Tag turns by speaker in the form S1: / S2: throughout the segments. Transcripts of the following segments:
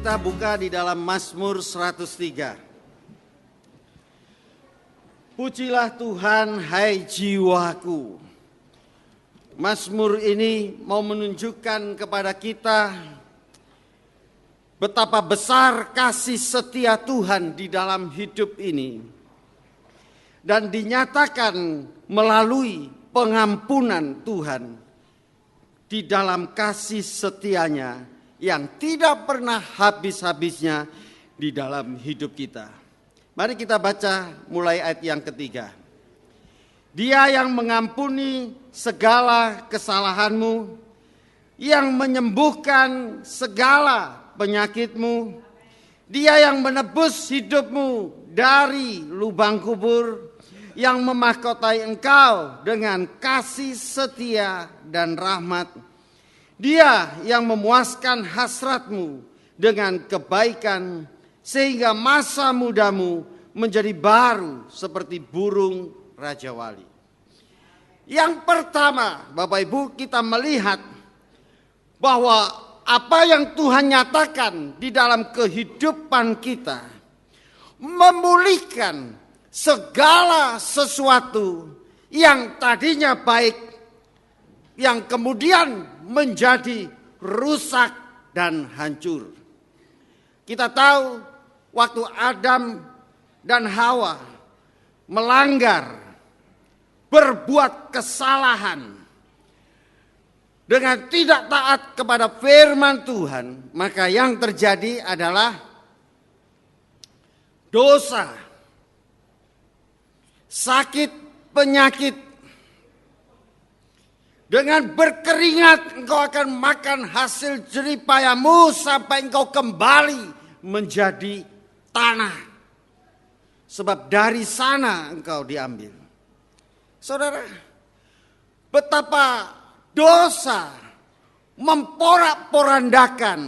S1: kita buka di dalam Mazmur 103. Pujilah Tuhan, hai jiwaku. Mazmur ini mau menunjukkan kepada kita betapa besar kasih setia Tuhan di dalam hidup ini. Dan dinyatakan melalui pengampunan Tuhan di dalam kasih setianya yang tidak pernah habis-habisnya di dalam hidup kita. Mari kita baca mulai ayat yang ketiga. Dia yang mengampuni segala kesalahanmu, yang menyembuhkan segala penyakitmu, dia yang menebus hidupmu dari lubang kubur, yang memahkotai engkau dengan kasih setia dan rahmat. Dia yang memuaskan hasratmu dengan kebaikan, sehingga masa mudamu menjadi baru seperti burung Raja Wali. Yang pertama, Bapak Ibu, kita melihat bahwa apa yang Tuhan nyatakan di dalam kehidupan kita memulihkan segala sesuatu yang tadinya baik, yang kemudian menjadi rusak dan hancur. Kita tahu waktu Adam dan Hawa melanggar, berbuat kesalahan dengan tidak taat kepada firman Tuhan, maka yang terjadi adalah dosa, sakit, penyakit. Dengan berkeringat engkau akan makan hasil jeripayamu sampai engkau kembali menjadi tanah. Sebab dari sana engkau diambil. Saudara, betapa dosa memporak-porandakan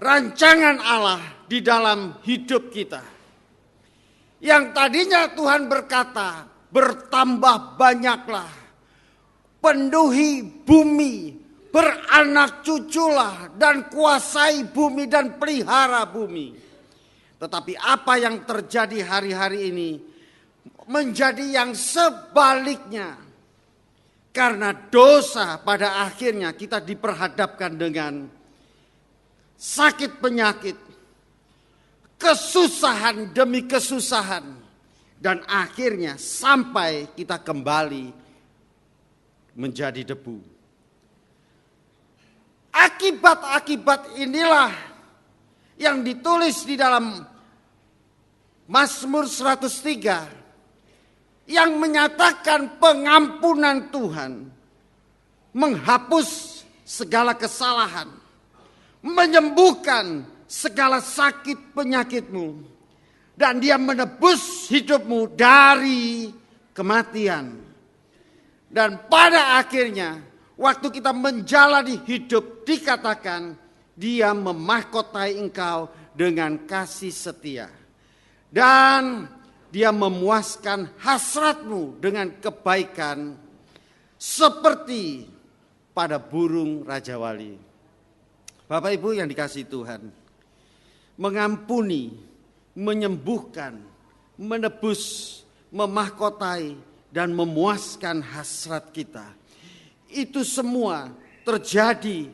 S1: rancangan Allah di dalam hidup kita. Yang tadinya Tuhan berkata, bertambah banyaklah, penuhi bumi, beranak cuculah, dan kuasai bumi dan pelihara bumi. Tetapi apa yang terjadi hari-hari ini menjadi yang sebaliknya. Karena dosa pada akhirnya kita diperhadapkan dengan sakit penyakit, kesusahan demi kesusahan, dan akhirnya sampai kita kembali menjadi debu. Akibat-akibat inilah yang ditulis di dalam Mazmur 103 yang menyatakan pengampunan Tuhan, menghapus segala kesalahan, menyembuhkan segala sakit penyakitmu, dan dia menebus hidupmu dari kematian. Dan pada akhirnya waktu kita menjalani hidup dikatakan dia memahkotai engkau dengan kasih setia. Dan dia memuaskan hasratmu dengan kebaikan seperti pada burung Raja Wali. Bapak Ibu yang dikasihi Tuhan, mengampuni, menyembuhkan, menebus, memahkotai, dan memuaskan hasrat kita. Itu semua terjadi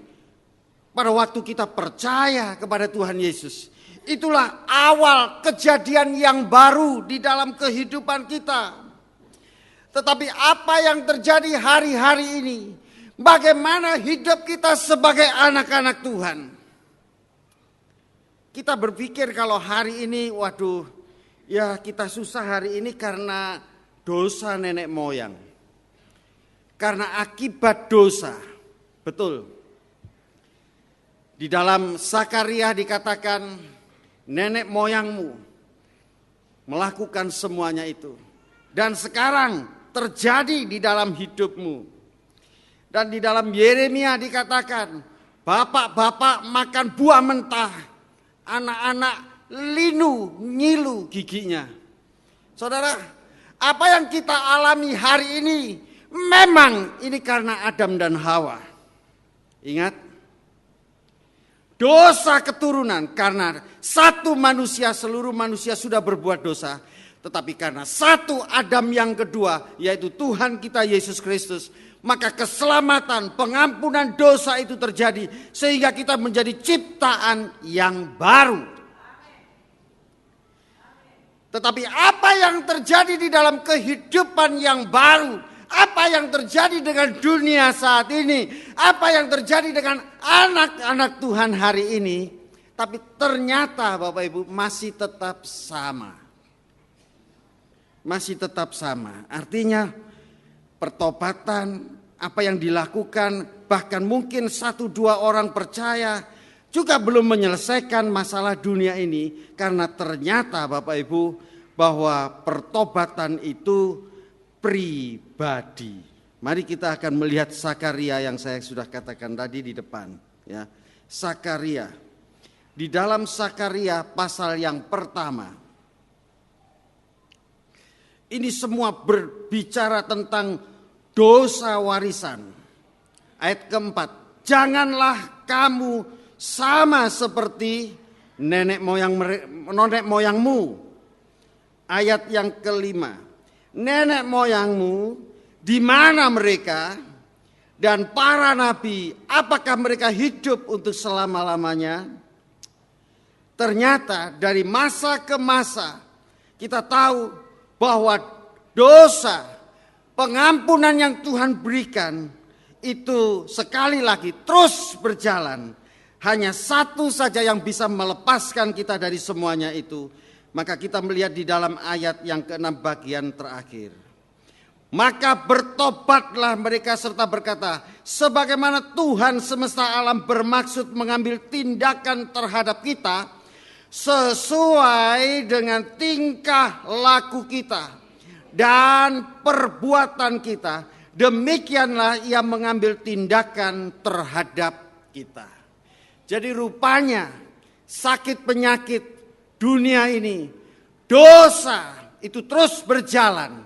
S1: pada waktu kita percaya kepada Tuhan Yesus. Itulah awal kejadian yang baru di dalam kehidupan kita. Tetapi apa yang terjadi hari-hari ini? Bagaimana hidup kita sebagai anak-anak Tuhan? Kita berpikir kalau hari ini, waduh, ya kita susah hari ini karena dosa nenek moyang. Karena akibat dosa. Betul. Di dalam Zakaria dikatakan, nenek moyangmu melakukan semuanya itu. Dan sekarang terjadi di dalam hidupmu. Dan di dalam Yeremia dikatakan, bapak-bapak makan buah mentah, anak-anak linu ngilu giginya. Saudara, apa yang kita alami hari ini memang ini karena Adam dan Hawa. Ingat, dosa keturunan karena satu manusia, seluruh manusia sudah berbuat dosa. Tetapi karena satu Adam yang kedua, yaitu Tuhan kita Yesus Kristus, maka keselamatan, pengampunan dosa itu terjadi. Sehingga kita menjadi ciptaan yang baru. Tetapi apa yang terjadi di dalam kehidupan yang baru, apa yang terjadi dengan dunia saat ini, apa yang terjadi dengan anak-anak Tuhan hari ini, tapi ternyata Bapak Ibu masih tetap sama. Masih tetap sama. Artinya pertobatan, apa yang dilakukan, bahkan mungkin 1-2 orang percaya juga belum menyelesaikan masalah dunia ini. Karena ternyata Bapak Ibu bahwa pertobatan itu pribadi. Mari kita akan melihat Sakaria yang saya sudah katakan tadi di depan. Ya, Sakaria. Di dalam Sakaria pasal yang pertama. Ini semua berbicara tentang dosa warisan. Ayat keempat. Janganlah kamu sama seperti nenek moyangmu. Ayat yang kelima. Nenek moyangmu di mana mereka dan para nabi, apakah mereka hidup untuk selama-lamanya? Ternyata dari masa ke masa kita tahu bahwa dosa, pengampunan yang Tuhan berikan itu sekali lagi terus berjalan. Hanya satu saja yang bisa melepaskan kita dari semuanya itu. Maka kita melihat di dalam ayat yang ke-6 bagian terakhir. Maka bertobatlah mereka serta berkata, sebagaimana Tuhan semesta alam bermaksud mengambil tindakan terhadap kita, sesuai dengan tingkah laku kita dan perbuatan kita, demikianlah ia mengambil tindakan terhadap kita. Jadi rupanya sakit penyakit dunia ini, dosa itu terus berjalan.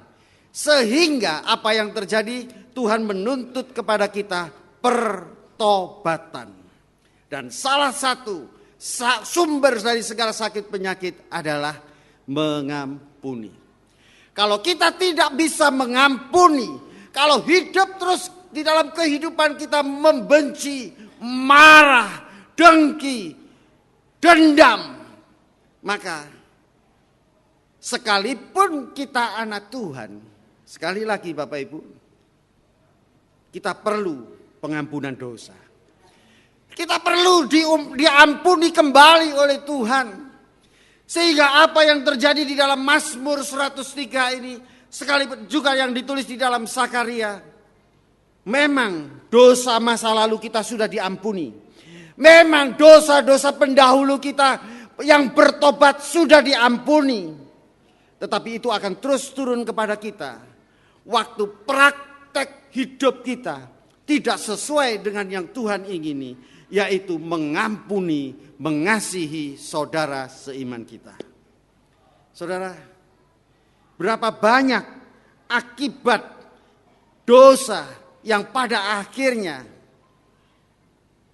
S1: Sehingga apa yang terjadi, Tuhan menuntut kepada kita pertobatan. Dan salah satu sumber dari segala sakit penyakit adalah mengampuni. Kalau kita tidak bisa mengampuni, kalau hidup terus di dalam kehidupan kita membenci, marah, dengki, dendam, maka sekalipun kita anak Tuhan, sekali lagi Bapak Ibu, kita perlu pengampunan dosa. Kita perlu diampuni kembali oleh Tuhan. Sehingga apa yang terjadi di dalam Mazmur 103 ini, sekalipun juga yang ditulis di dalam Sakaria, memang dosa masa lalu kita sudah diampuni. Memang dosa-dosa pendahulu kita yang bertobat sudah diampuni. Tetapi itu akan terus turun kepada kita. Waktu praktek hidup kita tidak sesuai dengan yang Tuhan ingini, yaitu mengampuni, mengasihi saudara seiman kita. Saudara, berapa banyak akibat dosa yang pada akhirnya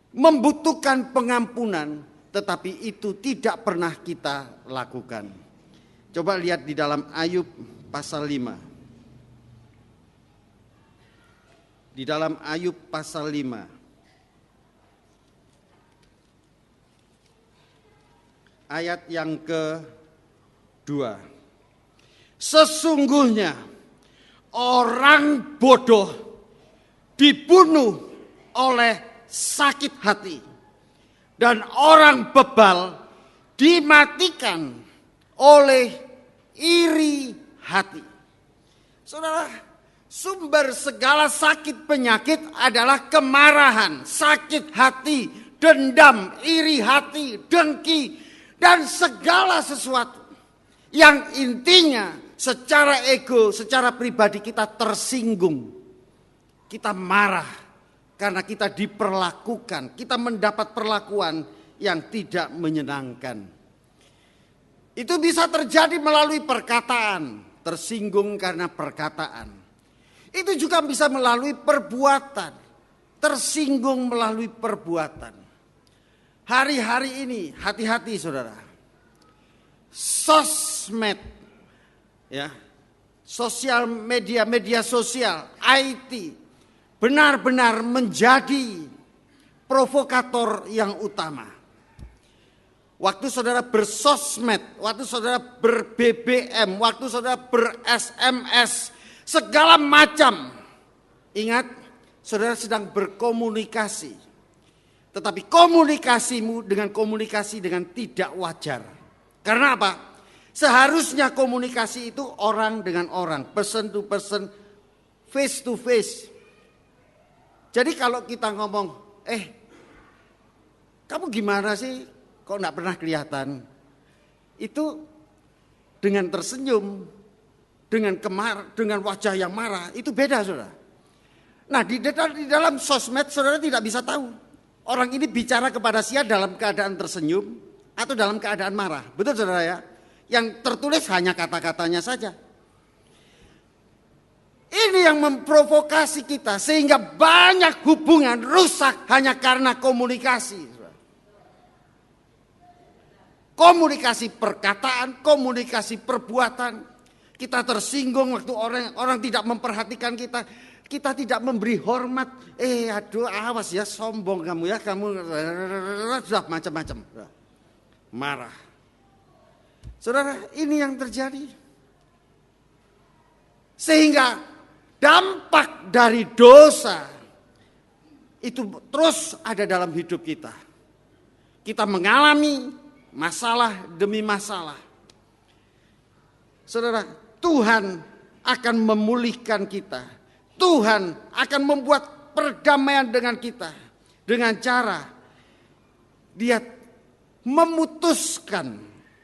S1: membutuhkan pengampunan, tetapi itu tidak pernah kita lakukan. Coba lihat di dalam Ayub pasal 5. Di dalam Ayub pasal 5. Ayat yang ke-2. Sesungguhnya orang bodoh dibunuh oleh sakit hati, dan orang bebal dimatikan oleh iri hati. Saudara, sumber segala sakit penyakit adalah kemarahan, sakit hati, dendam, iri hati, dengki, dan segala sesuatu yang intinya secara ego, secara pribadi kita tersinggung. Kita marah karena kita diperlakukan, kita mendapat perlakuan yang tidak menyenangkan. Itu bisa terjadi melalui perkataan, tersinggung karena perkataan. Itu juga bisa melalui perbuatan, tersinggung melalui perbuatan. hari-hari ini hati-hati saudara. Sosmed, ya, sosial media, media sosial, IT benar-benar menjadi provokator yang utama. Waktu saudara bersosmed, waktu saudara ber-BBM, waktu saudara ber-SMS, segala macam. Ingat, saudara sedang berkomunikasi. Tetapi komunikasimu dengan komunikasi dengan tidak wajar. Karena apa? Seharusnya komunikasi itu orang dengan orang, person to person, face to face. Jadi kalau kita ngomong, kamu gimana sih? Kok enggak pernah kelihatan? Itu dengan tersenyum, dengan wajah yang marah, itu beda saudara. Nah di dalam sosmed saudara tidak bisa tahu. Orang ini bicara kepada Sia dalam keadaan tersenyum atau dalam keadaan marah. Betul saudara ya? Yang tertulis hanya kata-katanya saja. Ini yang memprovokasi kita sehingga banyak hubungan rusak hanya karena komunikasi. Komunikasi perkataan, komunikasi perbuatan. Kita tersinggung waktu orang tidak memperhatikan kita. Kita tidak memberi hormat. Aduh awas ya, sombong kamu ya. Kamu sudah macam-macam. Marah. Saudara, ini yang terjadi. Sehingga dampak dari dosa itu terus ada dalam hidup kita. Kita mengalami masalah demi masalah. Saudara, Tuhan akan memulihkan kita. Tuhan akan membuat perdamaian dengan kita. Dengan cara Dia memutuskan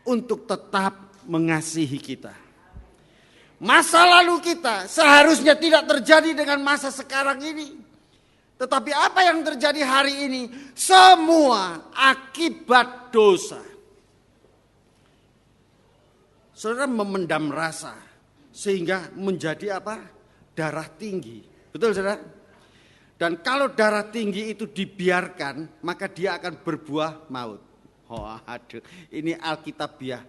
S1: untuk tetap mengasihi kita. Masa lalu kita seharusnya tidak terjadi dengan masa sekarang ini. Tetapi apa yang terjadi hari ini semua akibat dosa. Saudara memendam rasa sehingga menjadi apa? Darah tinggi. Betul saudara? Dan kalau darah tinggi itu dibiarkan, maka dia akan berbuah maut. Oh aduh, ini Alkitabiah.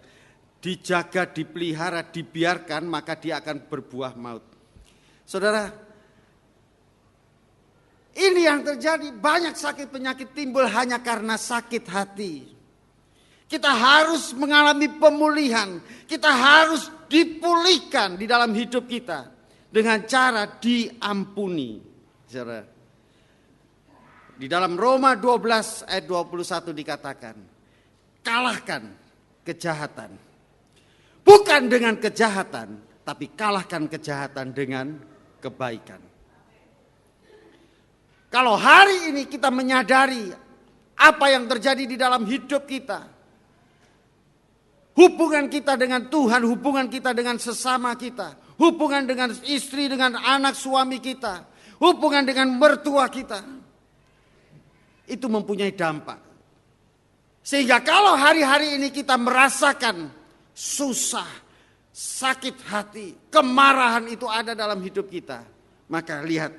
S1: Dijaga, dipelihara, dibiarkan, maka dia akan berbuah maut. Saudara, ini yang terjadi. Banyak sakit penyakit timbul hanya karena sakit hati. Kita harus mengalami pemulihan. Kita harus dipulihkan di dalam hidup kita. Dengan cara diampuni. Saudara. Di dalam Roma 12 ayat 21 dikatakan. Kalahkan kejahatan. Bukan dengan kejahatan. Tapi kalahkan kejahatan dengan kebaikan. Kalau hari ini kita menyadari apa yang terjadi di dalam hidup kita. Hubungan kita dengan Tuhan, hubungan kita dengan sesama kita. Hubungan dengan istri, dengan anak suami kita. Hubungan dengan mertua kita. Itu mempunyai dampak. Sehingga kalau hari-hari ini kita merasakan susah, sakit hati, kemarahan itu ada dalam hidup kita. Maka lihat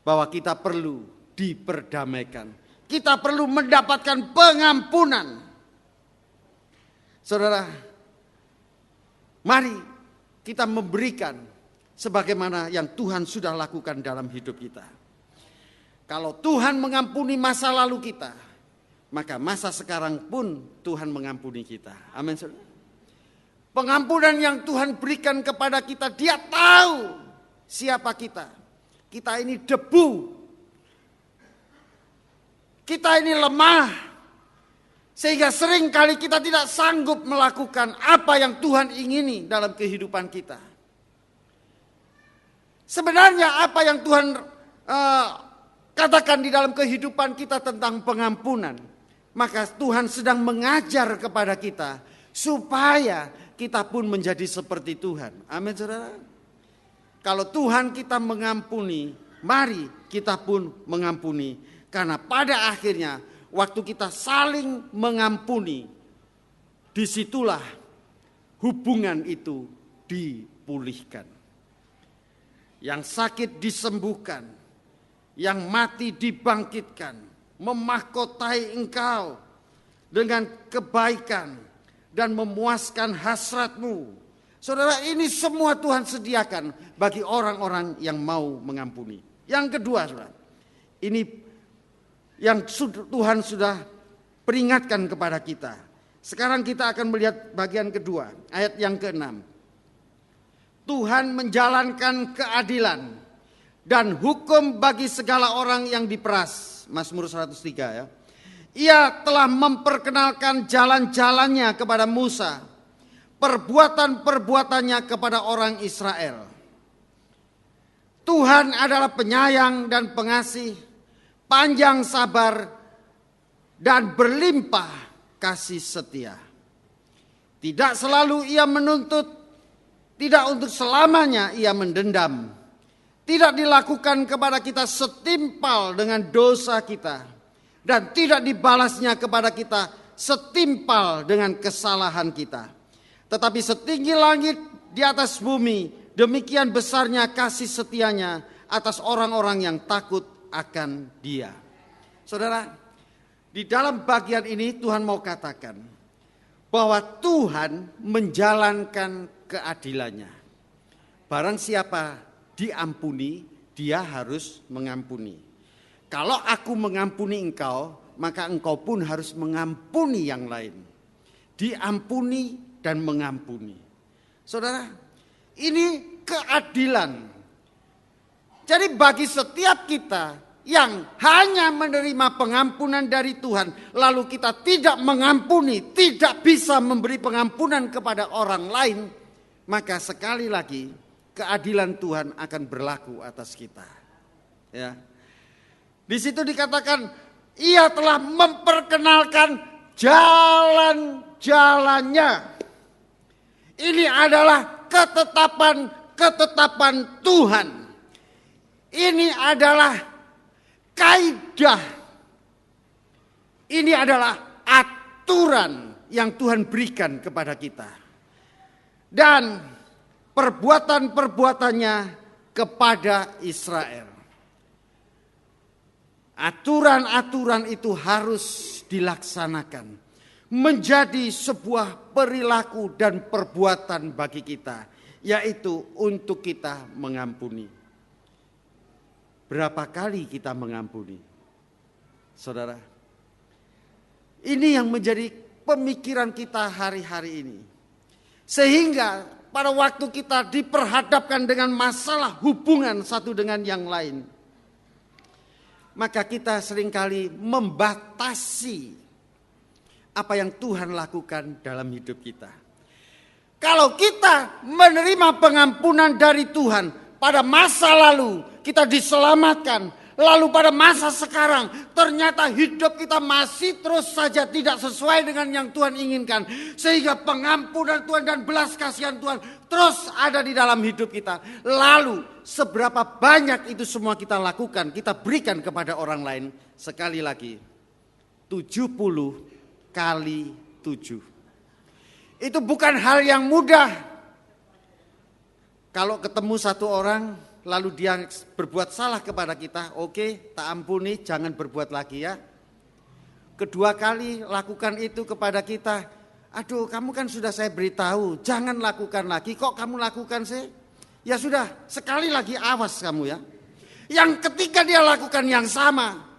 S1: bahwa kita perlu diperdamaikan. Kita perlu mendapatkan pengampunan. Saudara, mari kita memberikan sebagaimana yang Tuhan sudah lakukan dalam hidup kita. Kalau Tuhan mengampuni masa lalu kita, maka masa sekarang pun Tuhan mengampuni kita. Amin. Saudara. Pengampunan yang Tuhan berikan kepada kita, Dia tahu siapa kita. Kita ini debu. Kita ini lemah. Sehingga sering kali kita tidak sanggup melakukan apa yang Tuhan ingini dalam kehidupan kita. Sebenarnya apa yang Tuhan katakan di dalam kehidupan kita tentang pengampunan. Maka Tuhan sedang mengajar kepada kita. Supaya kita pun menjadi seperti Tuhan. Amin saudara. Kalau Tuhan kita mengampuni, mari kita pun mengampuni. Karena pada akhirnya waktu kita saling mengampuni, disitulah hubungan itu dipulihkan. Yang sakit disembuhkan, yang mati dibangkitkan, memahkotai engkau dengan kebaikan dan memuaskan hasratmu. Saudara, ini semua Tuhan sediakan bagi orang-orang yang mau mengampuni. Yang kedua, saudara, ini yang Tuhan sudah peringatkan kepada kita. Sekarang kita akan melihat bagian kedua, ayat yang ke-6. Tuhan menjalankan keadilan dan hukum bagi segala orang yang diperas. Mazmur 103 ya. Ia telah memperkenalkan jalan-jalannya kepada Musa, perbuatan-perbuatannya kepada orang Israel. Tuhan adalah penyayang dan pengasih, panjang sabar dan berlimpah kasih setia. Tidak selalu ia menuntut, tidak untuk selamanya ia mendendam. Tidak dilakukan kepada kita setimpal dengan dosa kita, dan tidak dibalasnya kepada kita setimpal dengan kesalahan kita. Tetapi setinggi langit di atas bumi, demikian besarnya kasih setianya atas orang-orang yang takut akan Dia. Saudara, di dalam bagian ini Tuhan mau katakan bahwa Tuhan menjalankan keadilannya. Barang siapa diampuni, dia harus mengampuni. Kalau aku mengampuni engkau, maka engkau pun harus mengampuni yang lain. Diampuni dan mengampuni. Saudara, ini keadilan. Jadi bagi setiap kita yang hanya menerima pengampunan dari Tuhan, lalu kita tidak mengampuni, tidak bisa memberi pengampunan kepada orang lain, maka sekali lagi keadilan Tuhan akan berlaku atas kita. Ya. Di situ dikatakan, Ia telah memperkenalkan jalan-jalannya. Ini adalah ketetapan Tuhan. Ini adalah kaidah. Ini adalah aturan yang Tuhan berikan kepada kita. Dan perbuatan-perbuatannya kepada Israel. Aturan-aturan itu harus dilaksanakan. Menjadi sebuah perilaku dan perbuatan bagi kita. Yaitu untuk kita mengampuni. Berapa kali kita mengampuni? Saudara, ini yang menjadi pemikiran kita hari-hari ini. Sehingga pada waktu kita diperhadapkan dengan masalah hubungan satu dengan yang lain, maka kita seringkali membatasi apa yang Tuhan lakukan dalam hidup kita. Kalau kita menerima pengampunan dari Tuhan, pada masa lalu kita diselamatkan, lalu pada masa sekarang ternyata hidup kita masih terus saja tidak sesuai dengan yang Tuhan inginkan. Sehingga pengampunan Tuhan dan belas kasihan Tuhan terus ada di dalam hidup kita. Lalu seberapa banyak itu semua kita lakukan, kita berikan kepada orang lain. Sekali lagi, 70 kali 7. Itu bukan hal yang mudah. Kalau ketemu satu orang, lalu dia berbuat salah kepada kita, oke, tak ampuni, jangan berbuat lagi ya. Kedua kali lakukan itu kepada kita, aduh kamu kan sudah saya beritahu, jangan lakukan lagi, kok kamu lakukan sih? Ya sudah, sekali lagi awas kamu ya. Yang ketiga dia lakukan yang sama.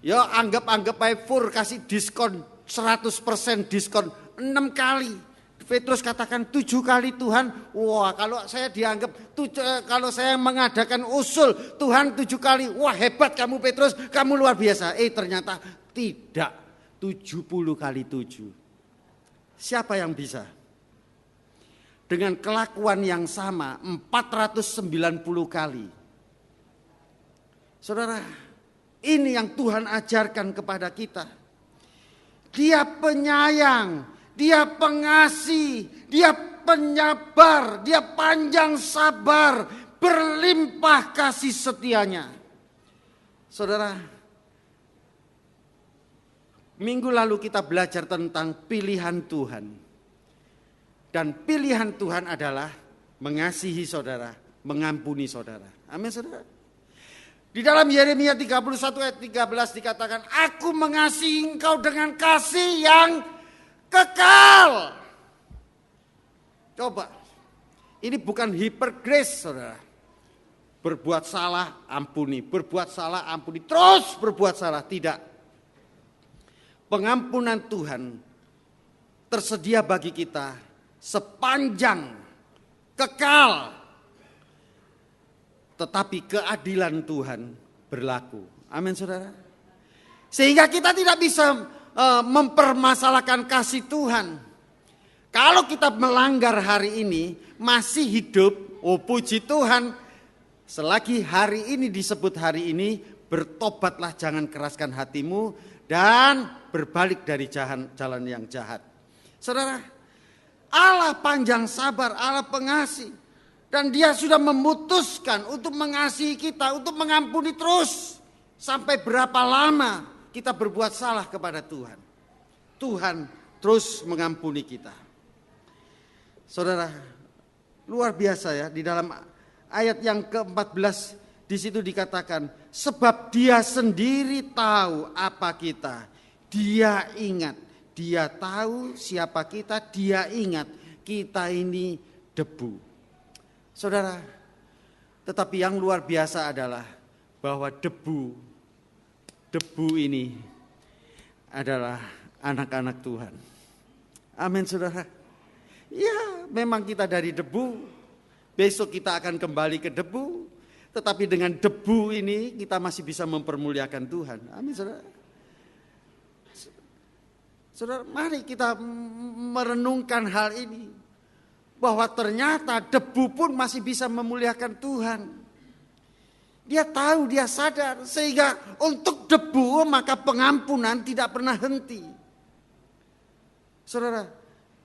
S1: Ya anggap aja Fur kasih diskon 100% diskon 6 kali. Petrus katakan 7 kali Tuhan. Wah, kalau saya dianggap kalau saya mengadakan usul Tuhan 7 kali. Wah, hebat kamu Petrus, kamu luar biasa. Ternyata tidak. 70 kali 7. Siapa yang bisa? Dengan kelakuan yang sama 490 kali. Saudara, ini yang Tuhan ajarkan kepada kita. Dia penyayang, Dia pengasih, Dia penyabar, Dia panjang sabar, berlimpah kasih setianya. Saudara, minggu lalu kita belajar tentang pilihan Tuhan. Dan pilihan Tuhan adalah mengasihi saudara, mengampuni saudara. Amin saudara. Di dalam Yeremia 31 ayat 13 dikatakan, aku mengasihi engkau dengan kasih yang kekal. Coba, ini bukan hyper grace, saudara. Berbuat salah, ampuni. Berbuat salah, ampuni. Terus berbuat salah. Tidak. Pengampunan Tuhan tersedia bagi kita sepanjang, kekal. Tetapi keadilan Tuhan berlaku. Amin, saudara. Sehingga kita tidak bisa mempermasalahkan kasih Tuhan. Kalau kita melanggar hari ini, masih hidup, oh puji Tuhan. Selagi hari ini disebut hari ini, bertobatlah, jangan keraskan hatimu, dan berbalik dari jalan yang jahat. Saudara, Allah panjang sabar, Allah pengasih. Dan dia sudah memutuskan untuk mengasihi kita, untuk mengampuni terus. Sampai berapa lama kita berbuat salah kepada Tuhan. Tuhan terus mengampuni kita. Saudara, luar biasa ya, di dalam ayat yang ke-14 di situ dikatakan, sebab dia sendiri tahu apa kita. Dia ingat, dia tahu siapa kita, dia ingat kita ini debu. Saudara, tetapi yang luar biasa adalah bahwa debu ini adalah anak-anak Tuhan. Amin, saudara. Ya, memang kita dari debu, besok kita akan kembali ke debu, tetapi dengan debu ini kita masih bisa mempermuliakan Tuhan. Amin, saudara. Saudara, mari kita merenungkan hal ini, bahwa ternyata debu pun masih bisa memuliakan Tuhan. Dia tahu, dia sadar, sehingga untuk debu maka pengampunan tidak pernah henti. Saudara,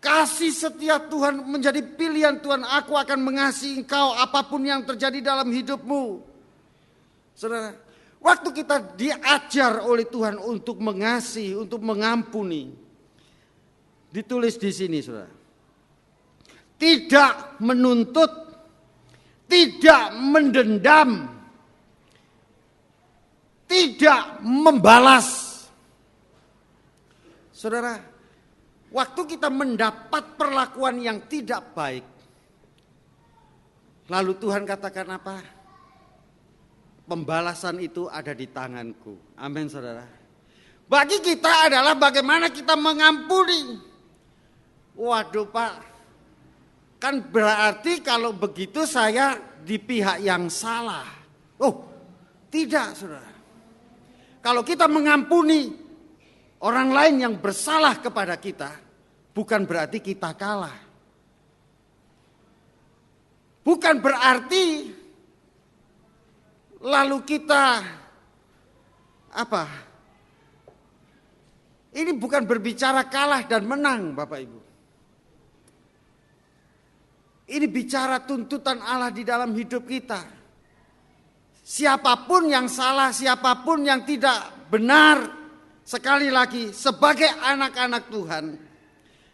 S1: kasih setia Tuhan menjadi pilihan Tuhan. Aku akan mengasihi engkau apapun yang terjadi dalam hidupmu. Saudara, waktu kita diajar oleh Tuhan untuk mengasihi, untuk mengampuni, ditulis di sini, saudara. Tidak menuntut, tidak mendendam, tidak membalas. Saudara, waktu kita mendapat perlakuan yang tidak baik, lalu Tuhan katakan apa? Pembalasan itu ada di tanganku. Amin, saudara. Bagi kita adalah bagaimana kita mengampuni. Waduh, Pak, kan berarti kalau begitu saya di pihak yang salah. Oh, tidak, saudara. Kalau kita mengampuni orang lain yang bersalah kepada kita, bukan berarti kita kalah. Bukan berarti lalu kita apa? Ini bukan berbicara kalah dan menang, Bapak Ibu. Ini bicara tuntutan Allah di dalam hidup kita. Siapapun yang salah, siapapun yang tidak benar, sekali lagi sebagai anak-anak Tuhan,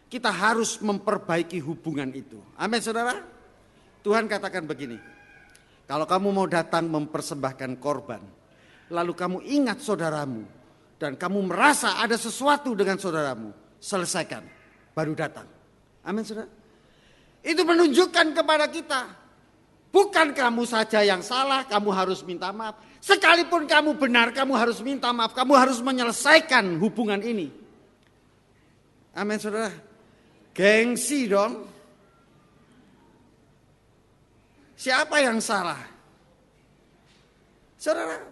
S1: kita harus memperbaiki hubungan itu. Amin, saudara. Tuhan katakan begini, kalau kamu mau datang mempersembahkan korban, lalu kamu ingat saudaramu, dan kamu merasa ada sesuatu dengan saudaramu, selesaikan, baru datang. Amin, saudara. Itu menunjukkan kepada kita, bukan kamu saja yang salah, kamu harus minta maaf. Sekalipun kamu benar, kamu harus minta maaf. Kamu harus menyelesaikan hubungan ini. Amin, saudara. Gengsi dong. Siapa yang salah? Saudara,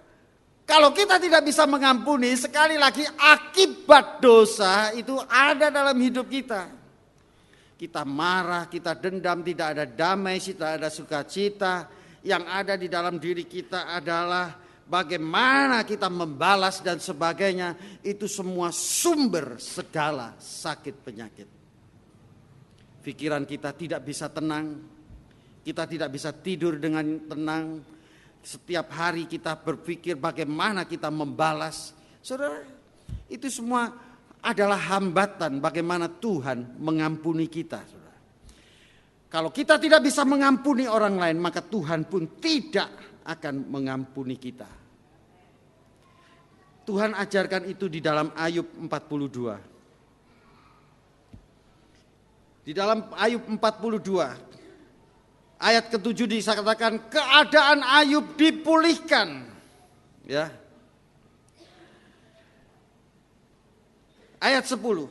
S1: kalau kita tidak bisa mengampuni, sekali lagi akibat dosa itu ada dalam hidup kita. Kita marah, kita dendam, tidak ada damai, tidak ada sukacita. Yang ada di dalam diri kita adalah bagaimana kita membalas dan sebagainya. Itu semua sumber segala sakit penyakit. Pikiran kita tidak bisa tenang. Kita tidak bisa tidur dengan tenang. Setiap hari kita berpikir bagaimana kita membalas. Saudara, itu semua adalah hambatan bagaimana Tuhan mengampuni kita. Saudara. Kalau kita tidak bisa mengampuni orang lain, maka Tuhan pun tidak akan mengampuni kita. Tuhan ajarkan itu di dalam Ayub 42. Di dalam Ayub 42 ayat ke-7 dikatakan keadaan Ayub dipulihkan. Ya. Ayat 10.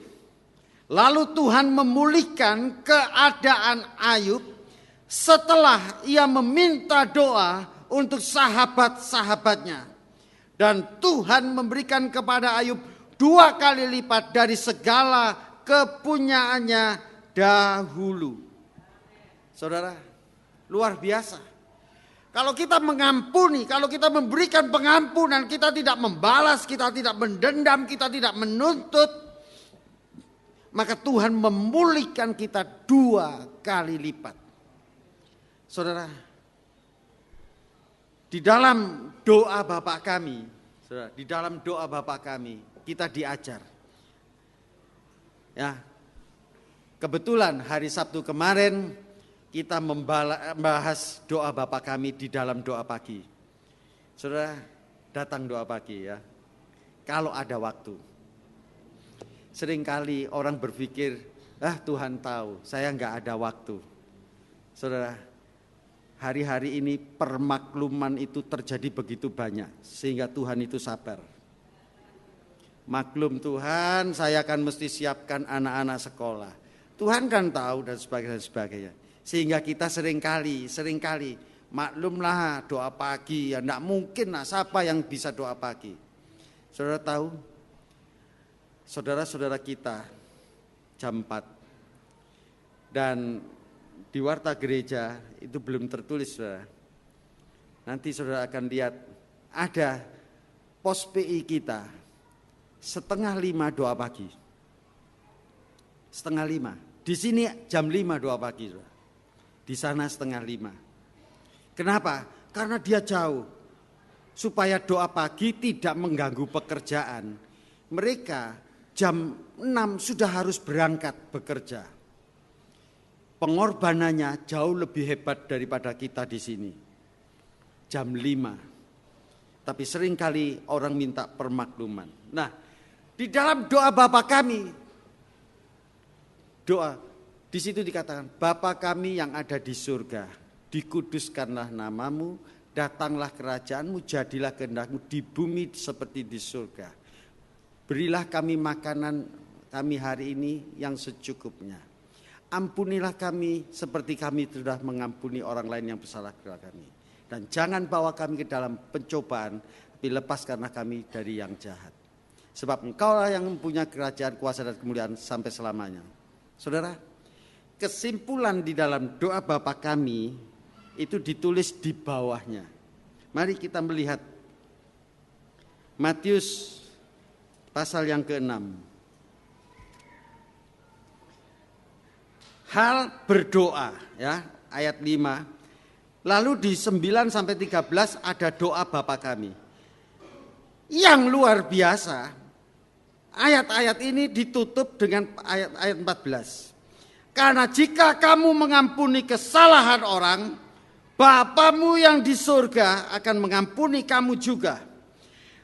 S1: Lalu Tuhan memulihkan keadaan Ayub setelah ia meminta doa untuk sahabat-sahabatnya. Dan Tuhan memberikan kepada Ayub 2 kali lipat dari segala kepunyaannya dahulu. Saudara, luar biasa. Kalau kita mengampuni, kalau kita memberikan pengampunan, kita tidak membalas, kita tidak mendendam, kita tidak menuntut, maka Tuhan memulihkan kita 2 kali lipat. Saudara, di dalam doa Bapa kami, saudara, di dalam doa Bapa kami, kita diajar. Ya, kebetulan hari Sabtu kemarin kita membahas doa Bapa kami di dalam doa pagi. Saudara, datang doa pagi ya. Kalau ada waktu. Seringkali orang berpikir, Tuhan tahu, saya enggak ada waktu. Saudara, hari-hari ini permakluman itu terjadi begitu banyak. Sehingga Tuhan itu sabar. Maklum Tuhan, saya akan mesti siapkan anak-anak sekolah. Tuhan kan tahu dan sebagainya. Sehingga kita seringkali maklumlah doa pagi. Ya enggak mungkin lah siapa yang bisa doa pagi. Saudara tahu, saudara-saudara kita jam 4. Dan di warta gereja itu belum tertulis saudara. Nanti saudara akan lihat ada pos PI kita 4:30 doa pagi. 4:30. Di sini jam 5 doa pagi. Di sana 4:30. Kenapa? Karena dia jauh. Supaya doa pagi tidak mengganggu pekerjaan. Mereka jam 6 sudah harus berangkat bekerja. Pengorbanannya jauh lebih hebat daripada kita di sini. Jam 5. Tapi seringkali orang minta permakluman. Nah, di dalam doa Bapa kami, doa di situ dikatakan, Bapa kami yang ada di surga, dikuduskanlah namamu, datanglah kerajaanmu, jadilah kehendakmu di bumi seperti di surga. Berilah kami makanan kami hari ini yang secukupnya. Ampunilah kami seperti kami sudah mengampuni orang lain yang bersalah kepada kami. Dan jangan bawa kami ke dalam pencobaan, tapi lepaskanlah kami dari yang jahat. Sebab Engkaulah yang mempunyai kerajaan, kuasa dan kemuliaan sampai selamanya. Saudara, kesimpulan di dalam doa Bapa kami itu ditulis di bawahnya. Mari kita melihat Matius pasal yang ke-6. Hal berdoa ya, ayat 5. Lalu di 9 sampai 13 ada doa Bapa kami. Yang luar biasa. Ayat-ayat ini ditutup dengan ayat 14. Karena jika kamu mengampuni kesalahan orang, Bapamu yang di surga akan mengampuni kamu juga.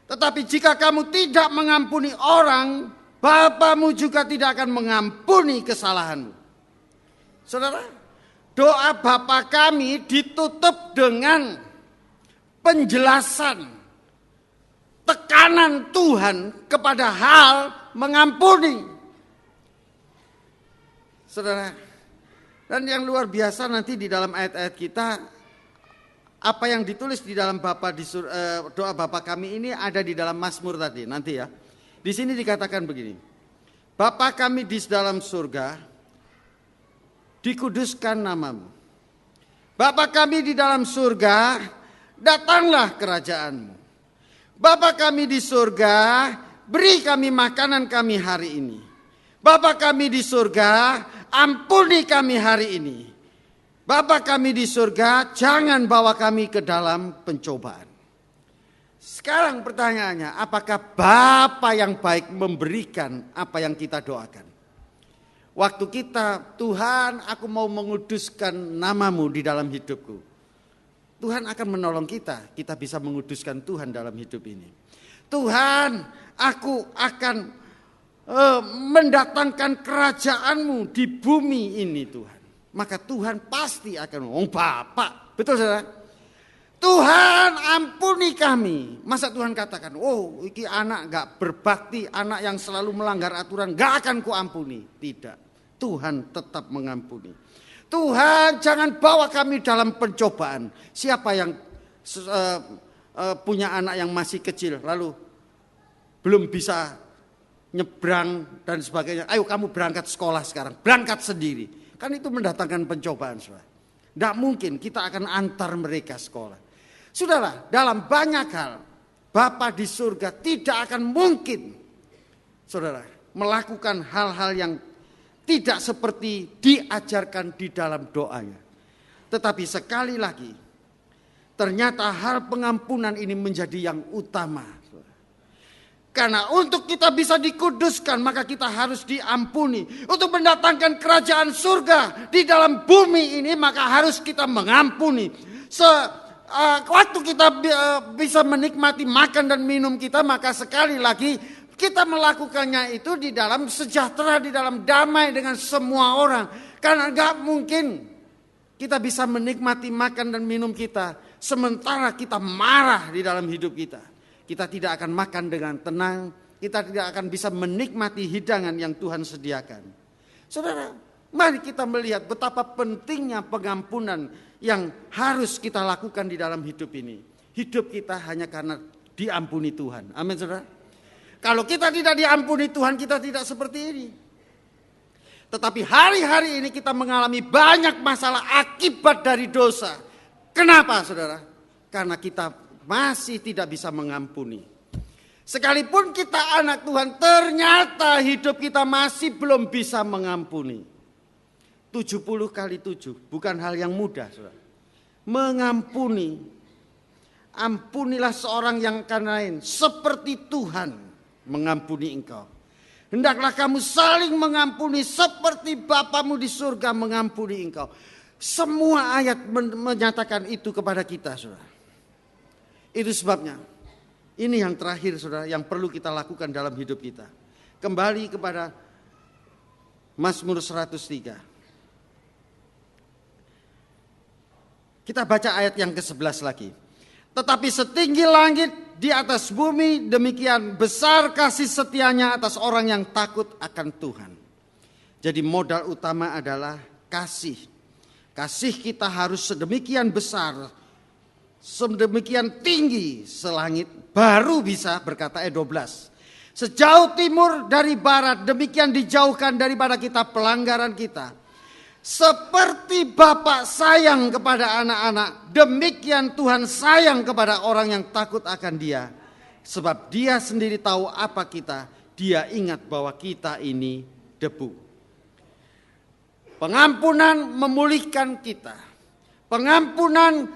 S1: Tetapi jika kamu tidak mengampuni orang, Bapamu juga tidak akan mengampuni kesalahanmu. Saudara, doa Bapa kami ditutup dengan penjelasan tekanan Tuhan kepada hal mengampuni. Saudara, dan yang luar biasa nanti di dalam ayat-ayat kita, apa yang ditulis di dalam doa Bapa kami ini ada di dalam Mazmur tadi, nanti ya. Di sini dikatakan begini, Bapa kami di dalam surga, dikuduskan namamu. Bapa kami di dalam surga, datanglah kerajaanmu. Bapa kami di surga, beri kami makanan kami hari ini. Bapa kami di surga, ampuni kami hari ini. Bapa kami di surga, jangan bawa kami ke dalam pencobaan. Sekarang pertanyaannya, apakah Bapa yang baik memberikan apa yang kita doakan? Waktu kita, Tuhan aku mau menguduskan namamu di dalam hidupku. Tuhan akan menolong kita bisa menguduskan Tuhan dalam hidup ini. Tuhan, aku akan mendatangkan kerajaanmu di bumi ini Tuhan. Maka Tuhan pasti akan, Bapak, betul saudara? Tuhan ampuni kami. Masa Tuhan katakan, iki anak gak berbakti, anak yang selalu melanggar aturan, gak akan kuampuni. Tidak, Tuhan tetap mengampuni. Tuhan jangan bawa kami dalam pencobaan. Siapa yang punya anak yang masih kecil lalu belum bisa nyebrang dan sebagainya. Ayo kamu berangkat sekolah sekarang, berangkat sendiri. Kan itu mendatangkan pencobaan, saudara. Tidak mungkin kita akan antar mereka sekolah. Saudara, dalam banyak hal Bapa di surga tidak akan mungkin, saudara, melakukan hal-hal yang tidak seperti diajarkan di dalam doanya. Tetapi sekali lagi, ternyata hal pengampunan ini menjadi yang utama. Karena untuk kita bisa dikuduskan, maka kita harus diampuni. Untuk mendatangkan kerajaan surga di dalam bumi ini, maka harus kita mengampuni. Waktu kita bisa menikmati makan dan minum kita, maka sekali lagi kita melakukannya itu di dalam sejahtera, di dalam damai dengan semua orang. Karena gak mungkin kita bisa menikmati makan dan minum kita sementara kita marah di dalam hidup kita. Kita tidak akan makan dengan tenang, kita tidak akan bisa menikmati hidangan yang Tuhan sediakan. Saudara, mari kita melihat betapa pentingnya pengampunan yang harus kita lakukan di dalam hidup ini. Hidup kita hanya karena diampuni Tuhan. Amin, saudara. Kalau kita tidak diampuni Tuhan, kita tidak seperti ini. Tetapi hari-hari ini kita mengalami banyak masalah akibat dari dosa. Kenapa, saudara? Karena kita masih tidak bisa mengampuni. Sekalipun kita anak Tuhan, ternyata hidup kita masih belum bisa mengampuni. 70 kali 7 bukan hal yang mudah, saudara. Mengampuni. Ampunilah seorang yang akan lain seperti Tuhan mengampuni engkau. Hendaklah kamu saling mengampuni seperti Bapamu di surga mengampuni engkau. Semua ayat menyatakan itu kepada kita, saudara. Itu sebabnya, ini yang terakhir, saudara, yang perlu kita lakukan dalam hidup kita. Kembali kepada Mazmur 103. Kita baca ayat yang ke-11 lagi. Tetapi setinggi langit di atas bumi, demikian besar kasih setianya atas orang yang takut akan Tuhan. Jadi modal utama adalah kasih. Kasih kita harus sedemikian besar, sedemikian tinggi selangit, baru bisa berkata ayat 12. Sejauh timur dari barat, demikian dijauhkan daripada kita pelanggaran kita. Seperti Bapa sayang kepada anak-anak, demikian Tuhan sayang kepada orang yang takut akan Dia. Sebab Dia sendiri tahu apa kita, Dia ingat bahwa kita ini debu. Pengampunan memulihkan kita. Pengampunan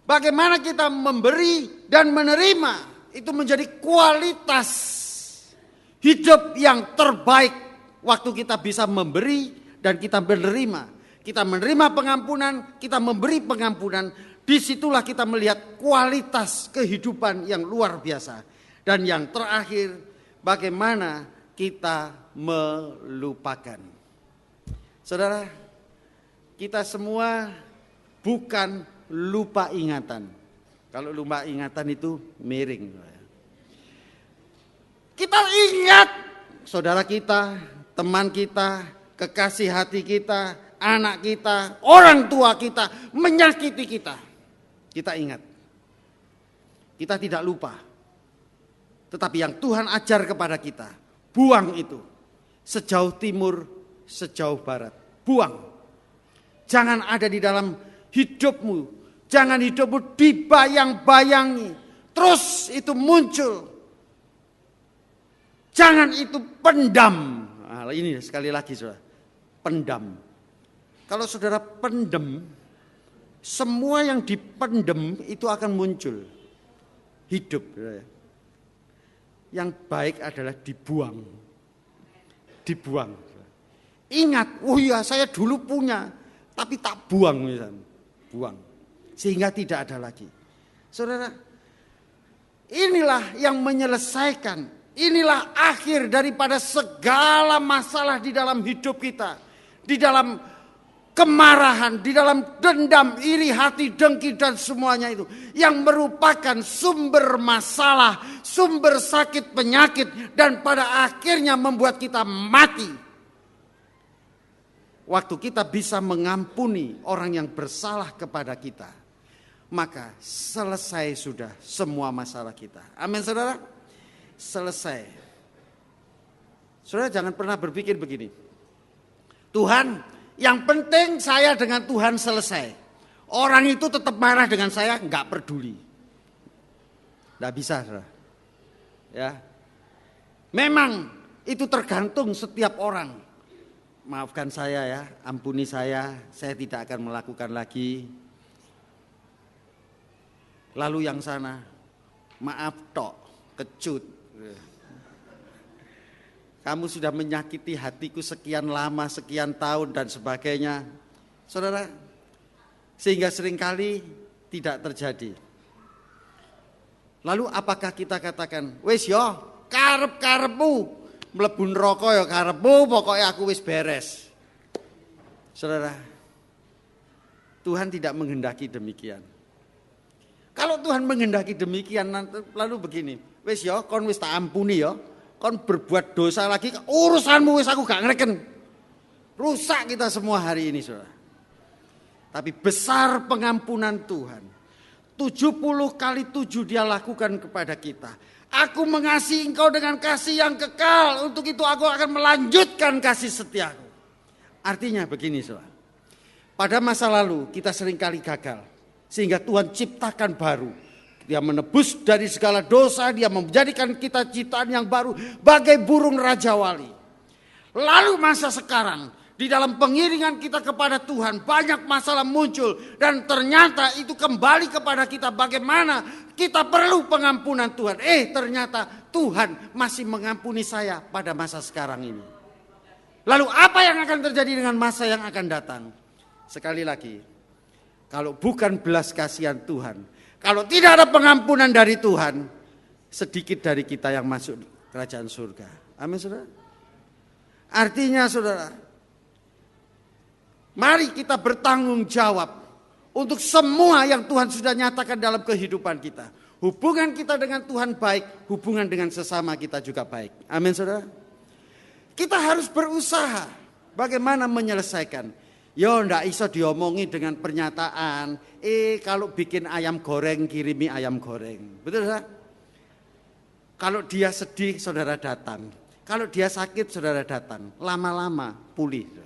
S1: bagaimana kita memberi dan menerima, itu menjadi kualitas hidup yang terbaik waktu kita bisa memberi dan kita menerima. Kita menerima pengampunan, kita memberi pengampunan. Disitulah kita melihat kualitas kehidupan yang luar biasa. Dan yang terakhir, bagaimana kita melupakan. Saudara, kita semua bukan lupa ingatan. Kalau lupa ingatan itu miring. Kita ingat saudara kita, teman kita, kekasih hati kita, anak kita, orang tua kita, menyakiti kita. Kita ingat. Kita tidak lupa. Tetapi yang Tuhan ajar kepada kita, buang itu. Sejauh timur, sejauh barat. Buang. Jangan ada di dalam hidupmu. Jangan hidupmu dibayang-bayangi. Terus itu muncul. Jangan itu pendam. Nah, ini sekali lagi saudara. Pendam. Kalau saudara pendem, semua yang dipendem itu akan muncul. Hidup. Yang baik adalah dibuang. Dibuang. Ingat, oh iya saya dulu punya, tapi tak buang misalnya. Buang. Sehingga tidak ada lagi. Saudara, Inilah yang menyelesaikan. Inilah akhir daripada segala masalah di dalam hidup kita. Di dalam kemarahan, di dalam dendam, iri hati, dengki dan semuanya itu. Yang merupakan sumber masalah, sumber sakit penyakit. Dan pada akhirnya membuat kita mati. Waktu kita bisa mengampuni orang yang bersalah kepada kita, maka selesai sudah semua masalah kita. Amin saudara. Selesai. Saudara jangan pernah berpikir begini. Tuhan, yang penting saya dengan Tuhan selesai. Orang itu tetap marah dengan saya, enggak peduli. Enggak bisa saudara. Ya. Memang itu tergantung setiap orang. Maafkan saya ya, ampuni saya tidak akan melakukan lagi. Lalu yang sana, maaf tok, kecut. Kamu sudah menyakiti hatiku sekian lama, sekian tahun dan sebagainya. Saudara, sehingga seringkali tidak terjadi. Lalu apakah kita katakan, wis yo, karep-karepmu. Mlebu neraka ya karepmu, pokoknya aku wis beres. Saudara, Tuhan tidak menghendaki demikian. Kalau Tuhan menghendaki demikian, lalu begini, wis ya, kon wis tak ampuni ya, kon berbuat dosa lagi, urusanmu wis aku gak ngereken. Rusak kita semua hari ini, saudara. Tapi besar pengampunan Tuhan. 70 kali 7 dia lakukan kepada kita. Aku mengasihi engkau dengan kasih yang kekal. Untuk itu aku akan melanjutkan kasih setiaku. Artinya begini saudara. Pada masa lalu kita seringkali gagal. Sehingga Tuhan ciptakan baru. Dia menebus dari segala dosa. Dia menjadikan kita ciptaan yang baru. Bagai burung Raja Wali. Lalu masa sekarang. Di dalam pengiringan kita kepada Tuhan. Banyak masalah muncul. Dan ternyata itu kembali kepada kita. Bagaimana kita perlu pengampunan Tuhan. Ternyata Tuhan masih mengampuni saya pada masa sekarang ini. Lalu apa yang akan terjadi dengan masa yang akan datang? Sekali lagi. Kalau bukan belas kasihan Tuhan. Kalau tidak ada pengampunan dari Tuhan. Sedikit dari kita yang masuk kerajaan surga. Amin saudara. Artinya saudara. Mari kita bertanggung jawab untuk semua yang Tuhan sudah nyatakan dalam kehidupan kita. Hubungan kita dengan Tuhan baik, hubungan dengan sesama kita juga baik. Amin saudara. Kita harus berusaha bagaimana menyelesaikan. Yo ndak iso diomongi dengan pernyataan, kalau bikin ayam goreng kirimi ayam goreng. Betul saudara? Kalau dia sedih saudara datang. Kalau dia sakit saudara datang. Lama-lama pulih.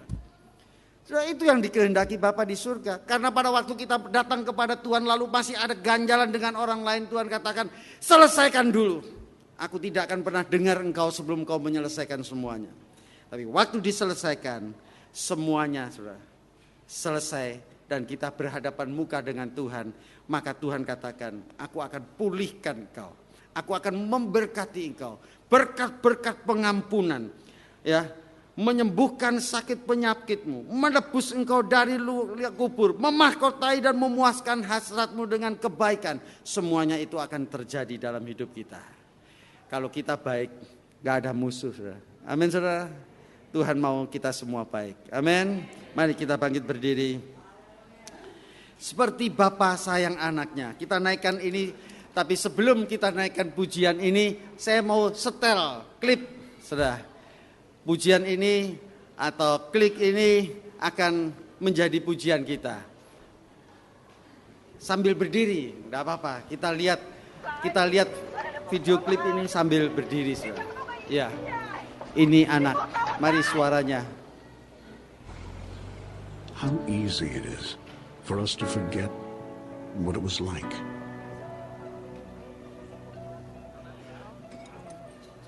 S1: Saudara, itu yang dikehendaki Bapa di surga. Karena pada waktu kita datang kepada Tuhan lalu masih ada ganjalan dengan orang lain. Tuhan katakan selesaikan dulu. Aku tidak akan pernah dengar engkau sebelum kau menyelesaikan semuanya. Tapi waktu diselesaikan semuanya saudara selesai. Dan kita berhadapan muka dengan Tuhan. Maka Tuhan katakan aku akan pulihkan engkau. Aku akan memberkati engkau. Berkat-berkat pengampunan. Ya. Menyembuhkan sakit penyakitmu, menebus engkau dari kubur, memahkotai dan memuaskan hasratmu dengan kebaikan. Semuanya itu akan terjadi dalam hidup kita. Kalau kita baik, gak ada musuh. Saudara. Amin saudara. Tuhan mau kita semua baik. Amin. Mari kita bangkit berdiri. Seperti Bapa sayang anaknya. Kita naikkan ini, tapi sebelum kita naikkan pujian ini, saya mau setel klip saudara. Pujian ini atau klik ini akan menjadi pujian kita. Sambil berdiri, enggak apa-apa. Kita lihat video klip ini sambil berdiri, saudara. Ya. Ini anak. Mari suaranya.
S2: How easy it is for us to forget what it was like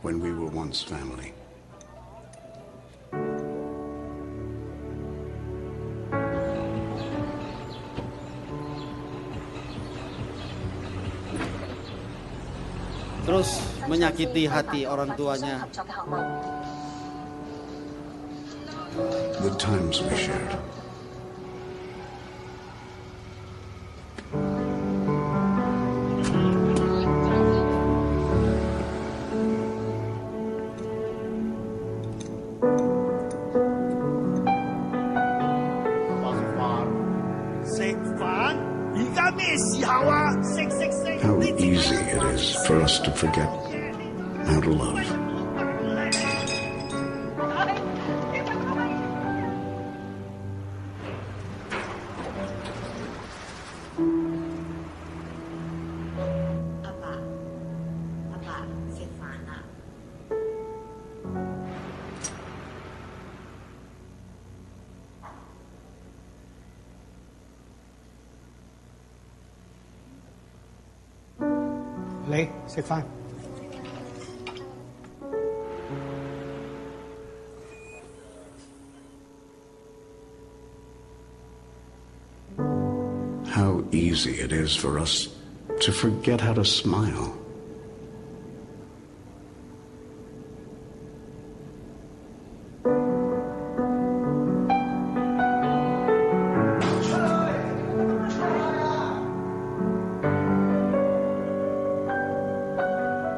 S2: when we were once family.
S1: Terus menyakiti hati orang tuanya.
S2: The times we shared. How easy it is for us to forget how to love.
S3: Apa, Silvana.
S4: Lấy,食飯。
S2: How easy it is for us to forget how to smile.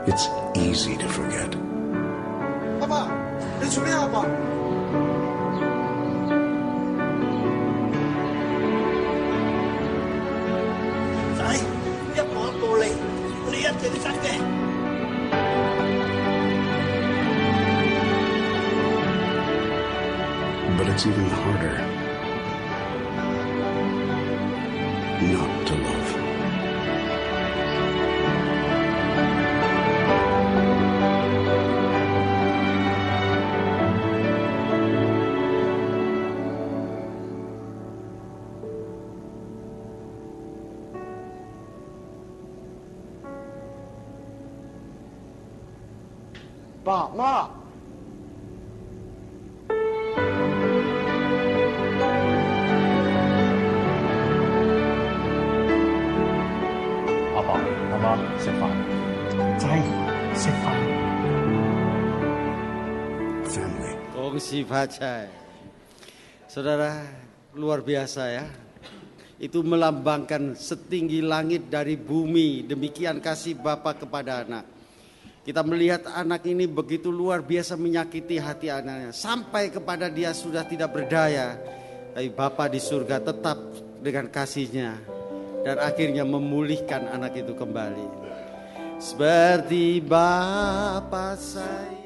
S2: It's easy to forget.
S4: Papa, 你做咩啊，爸？
S5: 仔，一步一步嚟，我哋一定得嘅。
S2: But it's even harder not to love.
S4: Bà, má.
S6: Papa, Mama, 食飯。
S4: 仔，食飯。
S2: Family.
S1: Kongsi Pacai. Saudara, luar biasa ya. Itu melambangkan setinggi langit dari bumi. Demikian kasih Bapa kepada anak. Kita melihat anak ini begitu luar biasa menyakiti hati anaknya. Sampai kepada dia sudah tidak berdaya. Tapi Bapa di surga tetap dengan kasihnya. Dan akhirnya memulihkan anak itu kembali. Seperti Bapa saya.